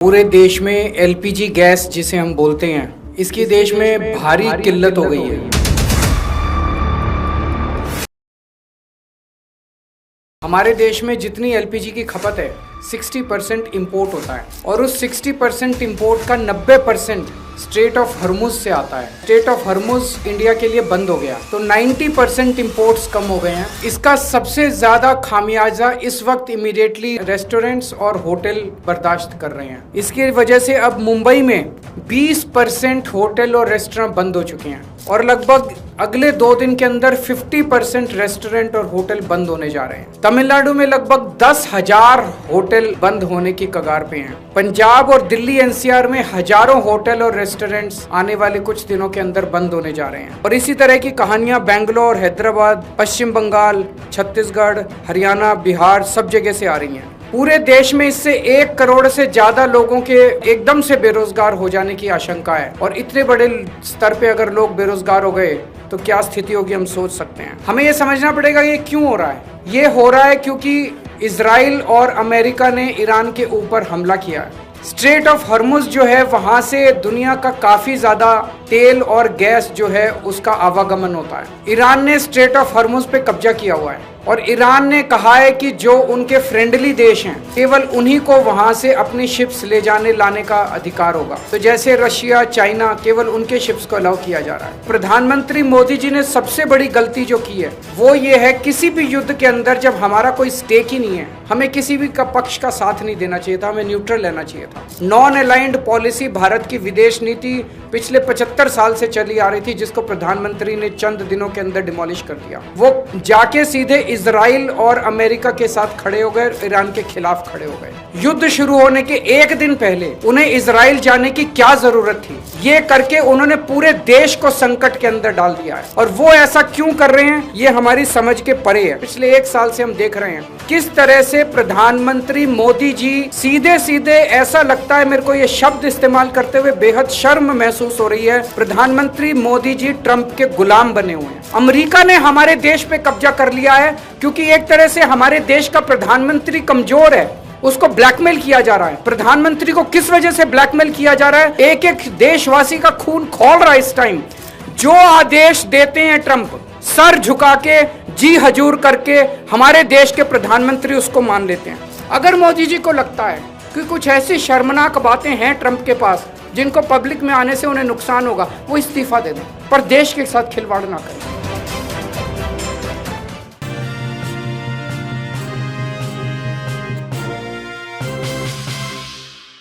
पूरे देश में एलपीजी गैस जिसे हम बोलते हैं, इसकी देश में भारी किल्लत हो गई है। हमारे देश में जितनी एलपीजी की खपत है 60% इम्पोर्ट होता है और उस 60% इम्पोर्ट का 90% स्ट्रेट ऑफ हर्मुज से आता है। स्ट्रेट ऑफ हर्मुज इंडिया के लिए बंद हो गया तो 90% इम्पोर्ट्स कम हो गए हैं। इसका सबसे ज्यादा खामियाजा इस वक्त इमीडिएटली रेस्टोरेंट्स और होटल बर्दाश्त कर रहे हैं। इसकी वजह से अब मुंबई में 20% होटल और रेस्टोरेंट बंद हो चुके हैं और लगभग अगले 2 दिन के अंदर 50% रेस्टोरेंट और होटल बंद होने जा रहे हैं। तमिलनाडु में लगभग 10,000 होटल बंद होने की कगार पे हैं। पंजाब और दिल्ली एनसीआर में हजारों होटल और रेस्टोरेंट्स आने वाले कुछ दिनों के अंदर बंद होने जा रहे हैं। और इसी तरह की कहानियां बेंगलोर, हैदराबाद, पश्चिम बंगाल, छत्तीसगढ़, हरियाणा, बिहार सब जगह से आ रही हैं। पूरे देश में इससे 1 करोड़ से ज्यादा लोगों के एकदम से बेरोजगार हो जाने की आशंका है और इतने बड़े स्तर पे अगर लोग बेरोजगार हो गए तो क्या स्थिति होगी हम सोच सकते हैं। हमें ये समझना पड़ेगा ये क्यों हो रहा है। ये हो रहा है क्योंकि इजराइल और अमेरिका ने ईरान के ऊपर हमला किया है। स्ट्रेट ऑफ हर्मुज जो है वहां से दुनिया का काफी ज्यादा तेल और गैस जो है उसका आवागमन होता है। ईरान ने स्ट्रेट ऑफ हर्मुज पे कब्जा किया हुआ है और ईरान ने कहा है कि जो उनके फ्रेंडली देश हैं केवल उन्हीं को वहां से अपनी शिप्स ले जाने लाने का अधिकार होगा। तो जैसे रशिया, चाइना, केवल उनके शिप्स को अलाउ किया जा रहा है। प्रधानमंत्री मोदी जी ने सबसे बड़ी गलती जो की है वो ये है, किसी भी युद्ध के अंदर जब हमारा कोई स्टेक ही नहीं है, हमें किसी भी का पक्ष का साथ नहीं देना चाहिए था, हमें न्यूट्रल रहना चाहिए था। नॉन अलाइंड पॉलिसी भारत की विदेश नीति पिछले 75 साल से चली आ रही थी, जिसको प्रधानमंत्री ने चंद दिनों के अंदर डिमोलिश कर दिया। वो जाके सीधे इजराइल और अमेरिका के साथ खड़े हो गए, ईरान के खिलाफ खड़े हो गए। युद्ध शुरू होने के 1 दिन पहले उन्हें इजराइल जाने की क्या जरूरत थी? ये करके उन्होंने पूरे देश को संकट के अंदर डाल दिया है। और वो ऐसा क्यों कर रहे हैं ये हमारी समझ के परे है। पिछले 1 साल से हम देख रहे हैं किस तरह से प्रधानमंत्री मोदी जी सीधे सीधे, ऐसा लगता है मेरे को ये शब्द इस्तेमाल करते हुए बेहद शर्म महसूस हो रही है, प्रधानमंत्री मोदी जी ट्रंप के गुलाम बने हुए हैं। अमेरिका ने हमारे देश पे कब्जा कर लिया है क्योंकि एक तरह से हमारे देश का प्रधानमंत्री कमजोर है, उसको ब्लैकमेल किया जा रहा है। प्रधानमंत्री को किस वजह से ब्लैकमेल किया जा रहा है? एक एक देशवासी का खून खौल रहा है इस टाइम। जो आदेश देते हैं ट्रंप, सर झुका के, जी हजूर करके हमारे देश के प्रधानमंत्री उसको मान लेते हैं। अगर मोदी जी को लगता है कि कुछ ऐसी शर्मनाक बातें हैं ट्रंप के पास जिनको पब्लिक में आने से उन्हें नुकसान होगा, वो इस्तीफा दे दें, पर देश के साथ खिलवाड़ ना करें।